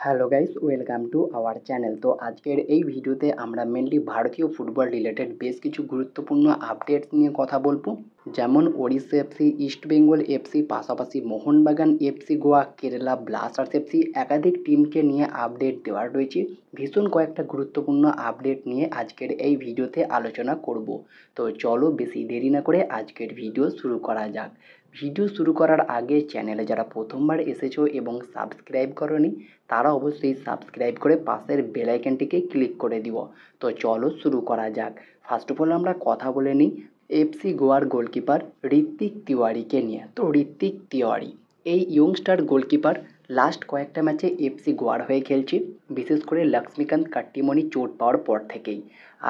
Hello guys, welcome to our channel. তো আজকের এই ভিডিওতে আমরা মেনলি ভারতীয় ফুটবল রিলেটেড বেশ কিছু গুরুত্বপূর্ণ আপডেটস নিয়ে কথা বলবো, যেমন Odisha FC, East Bengal FC, পাশাপাশি Mohun Bagan FC, Goa, Kerala blasters FC, একাধিক টিমকে নিয়ে আপডেট দেওয়ার রয়েছে। ভীষণ কয়েকটা গুরুত্বপূর্ণ আপডেট নিয়ে আজকের এই ভিডিওতে আলোচনা করব। তো চলো বেশি দেরি না করে আজকের ভিডিও শুরু করা যাক। ভিডিও শুরু করার আগে চ্যানেলে যারা প্রথমবার এসেছো এবং সাবস্ক্রাইব করোনি, তারা অবশ্যই সাবস্ক্রাইব করে পাশের বেল আইকনটিকে ক্লিক করে দিও। তো চলো শুরু করা যাক। ফার্স্ট অফ অল আমরা কথা বলে নিই এফসি গোয়ার গোলকিপার ঋত্বিক তিওয়ারিকে নিয়ে। তো ঋত্বিক তিওয়ারি এই ইয়ংস্টার গোলকিপার লাস্ট কয়েকটা ম্যাচে এফসি গোয়ার হয়ে খেলছে, বিশেষ করে লক্ষ্মীকান্ত কাট্টিমণি চোট পাওয়ার পর থেকেই।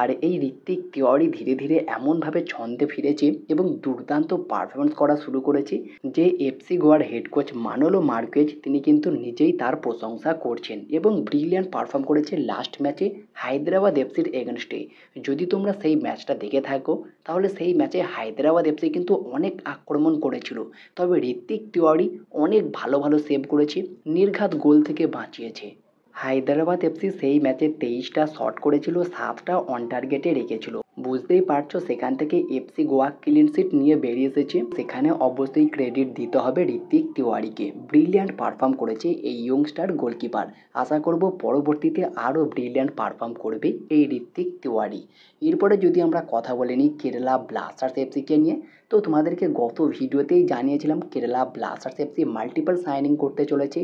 আর এই ঋত্বিক তিওয়ারি ধীরে ধীরে এমনভাবে ছন্দে ফিরেছে এবং দুর্দান্ত পারফরমেন্স করা শুরু করেছে যে এফসি গোয়ার হেড কোচ মানোলো মার্কেজ তিনি কিন্তু নিজেই তার প্রশংসা করছেন এবং ব্রিলিয়ান্ট পারফর্ম করেছে লাস্ট ম্যাচে হায়দ্রাবাদ এফসির এগেনস্টে। যদি তোমরা সেই ম্যাচটা দেখে থাকো তাহলে সেই ম্যাচে হায়দ্রাবাদ এফসি কিন্তু অনেক আক্রমণ করেছিল, তবে ঋত্বিক তিওয়ারি অনেক ভালো ভালো সেভ করেছে, নির্ঘাত গোল থেকে বাঁচিয়েছে। হায়দ্রাবাদ এফসি সেই ম্যাচে 23টা শট করেছিল, 7টা অন টার্গেটে রেখেছিল। বুঝতেই পারছো সেখান থেকে এফসি গোয়া ক্লিন শিট নিয়ে বেরিয়ে এসেছে। সেখানে অবশ্যই ক্রেডিট দিতে হবে ঋত্বিক তিওয়ারিকে, ব্রিলিয়ান্ট পারফর্ম করেছে এই ইয়ংস্টার গোলকিপার। আশা করব পরবর্তীতে আরও ব্রিলিয়ান্ট পারফর্ম করবে এই ঋত্বিক তিওয়ারি। এরপরে যদি আমরা কথা বলে নিই কেরালা ব্লাস্টার্স এফসিকে নিয়ে, তো তোমাদেরকে গত ভিডিওতেই জানিয়েছিলাম Kerala blasters FC multiple signing করতে চলেছে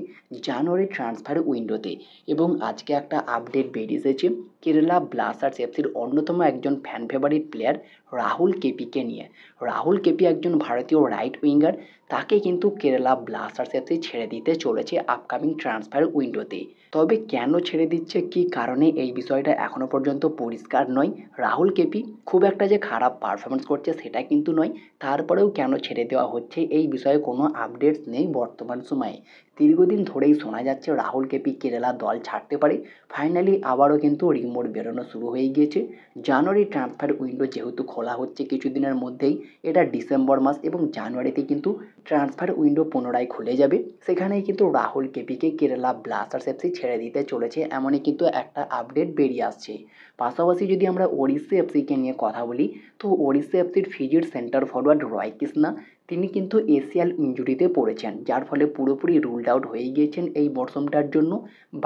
জানুয়ারি ট্রান্সফার উইন্ডোতে, এবং আজকে একটা আপডেট বেরিয়ে এসেছে কেরালা ব্লাস্টার্স এফসির অন্যতম একজন ফ্যান ফেভারিট প্লেয়ার রাহুল কেপিকে নিয়ে। রাহুল কেপি একজন ভারতীয় রাইট উইঙ্গার, তাকে কিন্তু কেরালা ব্লাস্টার্স এফসি ছেড়ে দিতে চলেছে আপকামিং ট্রান্সফার উইন্ডোতে। তবে কেন ছেড়ে দিচ্ছে, কী কারণে, এই বিষয়টা এখনও পর্যন্ত পরিষ্কার নয়। রাহুল কেপি খুব একটা যে খারাপ পারফরমেন্স করছে সেটা কিন্তু নয়, তারপরেও কেন ছেড়ে দেওয়া হচ্ছে এই বিষয়ে কোনো আপডেটস নেই বর্তমান সময়ে। দীর্ঘদিন ধরেই শোনা যাচ্ছে রাহুল কেপি কেরালা দল ছাড়তে পারে। ফাইনালি আবারও কিন্তু রিমোট বেরোনো শুরু হয়ে গিয়েছে। জানুয়ারি ট্রান্সফার উইন্ডো যেহেতু খোলা হচ্ছে কিছুদিনের মধ্যেই, এটা ডিসেম্বর মাস এবং জানুয়ারিতে কিন্তু ট্রান্সফার উইন্ডো পুনরায় খুলে যাবে। সেখানেই কিন্তু রাহুল কেপিকে কেরালা ব্লাস্টার্স এফসি ছেড়ে দিতে চলেছে, এমনই কিন্তু একটা আপডেট বেরিয়ে আসছে। পাশাপাশি যদি আমরা ওড়িশা এফসিকে নিয়ে কথা বলি, তো ওড়িশা এফসির ফিজির সেন্টার ফরওয়ার্ড রয় কৃষ্ণা তিনি কিন্তু এসিএল ইনজুরিতে পড়েছেন, যার ফলে পুরোপুরি রুলড আউট হয়ে গিয়েছেন এই মরশুমটার জন্য।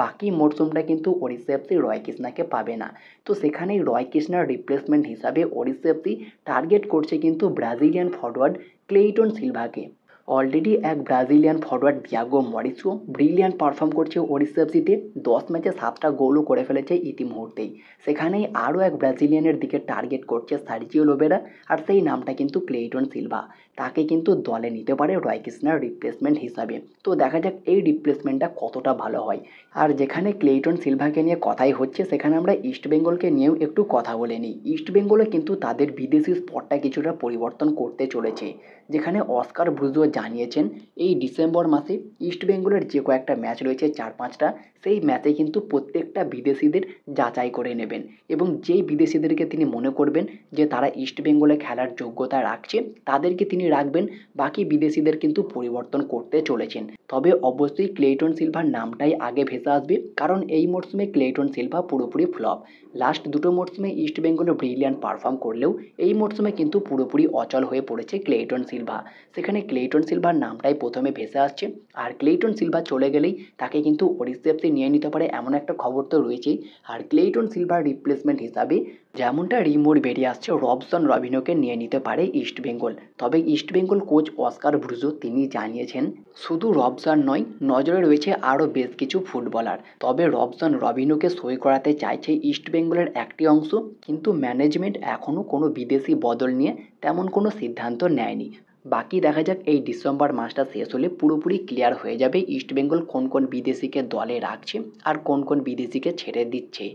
বাকি মরশুমটা কিন্তু ওড়িশা এফসি রয় কৃষ্ণাকে পাবে না। তো সেখানেই রয় কৃষ্ণার রিপ্লেসমেন্ট হিসাবে ওড়িশা এফসি টার্গেট করছে কিন্তু ব্রাজিলিয়ান ফরওয়ার্ড ক্লেইটন সিলভাকে। অলরেডি এক Brazilian forward Diego Mauricio brilliant perform করছে ওড়িশা এফসিতে, 10 ম্যাচে 7টা গোলও করে ফেলেছে ইতিমুহূর্তেই। সেখানেই আরও এক ব্রাজিলিয়ানের দিকে টার্গেট করছে সার্জিও লোবেরা, আর সেই নামটা কিন্তু ক্লেইটন সিলভা। তাকে কিন্তু দলে নিতে পারে রয় কৃষ্ণার রিপ্লেসমেন্ট হিসাবে। তো দেখা যাক এই রিপ্লেসমেন্টটা কতটা ভালো হয়। আর যেখানে ক্লেইটন সিলভাকে নিয়ে কথাই হচ্ছে, সেখানে আমরা ইস্ট বেঙ্গলকে নিয়েও একটু কথা বলে নিই। ইস্ট বেঙ্গলে কিন্তু তাদের বিদেশি স্পটটা কিছুটা পরিবর্তন করতে চলেছে, যেখানে অস্কার ব্রুজো জানিয়েছেন এই ডিসেম্বর মাসে ইস্ট বেঙ্গলের যে কয়েকটা ম্যাচ রয়েছে 4-5টা, সেই ম্যাচে কিন্তু প্রত্যেকটা বিদেশিদের যাচাই করে নেবেন, এবং যেই বিদেশিদেরকে তিনি মনে করবেন যে তারা ইস্ট বেঙ্গলে খেলার যোগ্যতা রাখছে তাদেরকে তিনি রাখবেন। বাকি বিদেশিদের কিন্তু পরিবর্তন করতে চলেছেন। তবে অবশ্যই ক্লেইটন সিলভার নামটাই আগে ভেসে আসবে, কারণ এই মরশুমে ক্লেইটন সিলভা পুরোপুরি ফ্লপ। লাস্ট দুটো মরশুমে ইস্ট বেঙ্গলে ব্রিলিয়ান্ট পারফর্ম করলেও এই মরশুমে কিন্তু পুরোপুরি অচল হয়ে পড়েছে ক্লেইটন সিলভা। সেখানে ক্লেইটন সিলভার নামটাই প্রথমে ভেসে আসছে, আর ক্লেইটন সিলভা চলে গেলেই তাকে কিন্তু ওড়িশা এফসি নিয়ে নিতে পারে এমন একটা খবর তো রয়েছেই। আর ক্লেইটন সিলভার রিপ্লেসমেন্ট হিসাবে যেমনটা রিমোট বেরিয়ে আসছে রবসন রবিনোকে নিয়ে নিতে পারে ইস্ট বেঙ্গল। তবে east Bengal coach Oscar Bruzon তিনি জানিয়েছেন শুধু রবসন নয়, নজরে রয়েছে আরও বেশ কিছু ফুটবলার। তবে রবসন রবিনোকে সই করাতে চাইছে ইস্ট বেঙ্গলের একটি অংশ, কিন্তু ম্যানেজমেন্ট এখনও কোনো বিদেশি বদল নিয়ে তেমন কোনো সিদ্ধান্ত নেয়নি। বাকি দেখা যাক এই ডিসেম্বর মাসটা শেষ হলে পুরোপুরি ক্লিয়ার হয়ে যাবে ইস্ট বেঙ্গল কোন কোন বিদেশিকে দলে রাখছে আর কোন কোন বিদেশিকে ছেড়ে দিচ্ছে।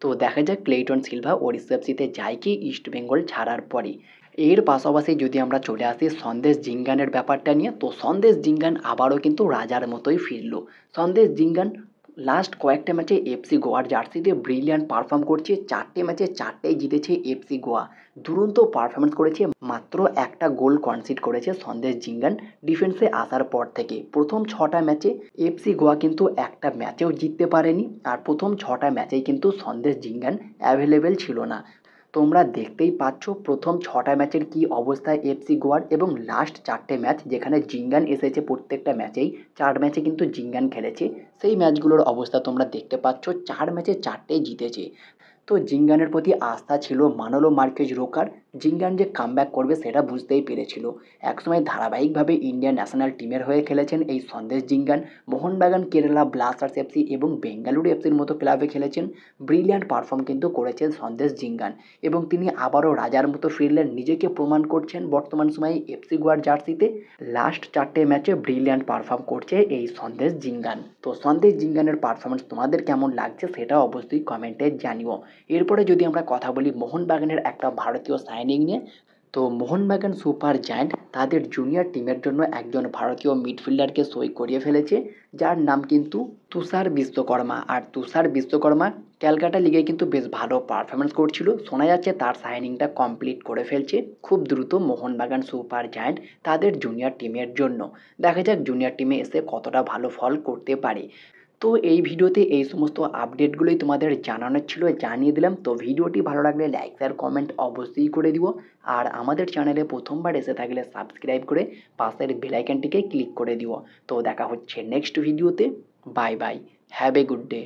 তো দেখা যাক ক্লেইটন সিলভা ওড়িশা এফসিতে যায় কি ইস্ট বেঙ্গল ছাড়ার পরে। এর পাশাপাশি যদি আমরা চলে আসি সন্দেশ জিঙ্গানের ব্যাপারটা নিয়ে, তো সন্দেশ জিঙ্গান আবারও কিন্তু রাজার মতোই ফিরল। সন্দেশ জিঙ্গান লাস্ট কয়েকটা ম্যাচে এফসি গোয়ার জার্সিতে ব্রিলিয়ান্ট পারফর্ম করছে, 4টে ম্যাচে 4টেই জিতেছে এফসি গোয়া। দুরন্ত পারফরমেন্স করেছে, মাত্র একটা গোল কনসিড করেছে সন্দেশ জিঙ্গান ডিফেন্সে আসার পর থেকে। প্রথম 6টা ম্যাচে এফসি গোয়া কিন্তু একটা ম্যাচেও জিততে পারেনি, আর প্রথম 6টা ম্যাচেই কিন্তু সন্দেশ জিঙ্গান অ্যাভেলেবেল ছিল না। তোমরা দেখতেই পাচ্ছ প্রথম 6টা ম্যাচের কি অবস্থা এফসি গোয়ার, এবং লাস্ট 4টে ম্যাচ যেখানে জিঙ্গান এসেছে প্রত্যেকটা ম্যাচেই, 4 ম্যাচে কিন্তু জিঙ্গান খেলেছে, সেই ম্যাচগুলোর অবস্থা তোমরা দেখতে পাচ্ছ। 4 ম্যাচে 4টেই জিতেছে। তো জিঙ্গানের প্রতি আস্থা ছিল মানলো মার্কেজ রোকার। জিঙ্গান যে কামব্যাক করবে সেটা বুঝতেই পেরেছিল। একসময় ধারাবাহিকভাবে ইন্ডিয়ান ন্যাশনাল টিমের হয়ে খেলেছেন এই সন্দেশ জিঙ্গান। মোহনবাগান, কেরালা ব্লাস্টার্স এফসি এবং বেঙ্গালুরু এফসির মতো ক্লাবে খেলেছেন। ব্রিলিয়ান্ট পারফর্ম কিন্তু করেছেন সন্দেশ জিঙ্গান, এবং তিনি আবারও রাজার মতো ফিরলেন, নিজেকে প্রমাণ করছেন বর্তমান সময়ে এফসি গোয়ার জার্সিতে। লাস্ট 4টে ম্যাচে ব্রিলিয়ান্ট পারফর্ম করছে এই সন্দেশ জিঙ্গান। তো সন্দেশ জিঙ্গানের পারফরমেন্স তোমাদের কেমন লাগছে সেটা অবশ্যই কমেন্টে জানিও। এরপরে যদি আমরা কথা বলি মোহনবাগানের একটা ভারতীয় সাইনিং নিয়ে, তো মোহনবাগান সুপার জায়ান্ট তাদের জুনিয়র টিমের জন্য একজন ভারতীয় মিডফিল্ডারকে সই করিয়ে ফেলেছে, যার নাম কিন্তু তুষার বিশ্বকর্মা। আর তুষার বিশ্বকর্মা ক্যালকাটা লিগে কিন্তু বেশ ভালো পারফরমেন্স করছিল, শোনা যাচ্ছে তার সাইনিংটা কমপ্লিট করে ফেলছে খুব দ্রুত মোহনবাগান সুপার জায়ান্ট তাদের জুনিয়র টিমের জন্য। দেখা যাক জুনিয়র টিমে এসে কতটা ভালো ফল করতে পারে। তো এই ভিডিওতে এই সমস্ত আপডেটগুলোই তোমাদের জানানোর ছিল, জানিয়ে দিলাম। তো ভিডিওটি ভালো লাগলে লাইক শেয়ার কমেন্ট অবশ্যই করে দিও, আর আমাদের চ্যানেলে প্রথমবার এসে থাকলে সাবস্ক্রাইব করে পাশের বেল আইকনটিকে ক্লিক করে দিও। তো দেখা হচ্ছে নেক্সট ভিডিওতে। Bye bye, have a good day.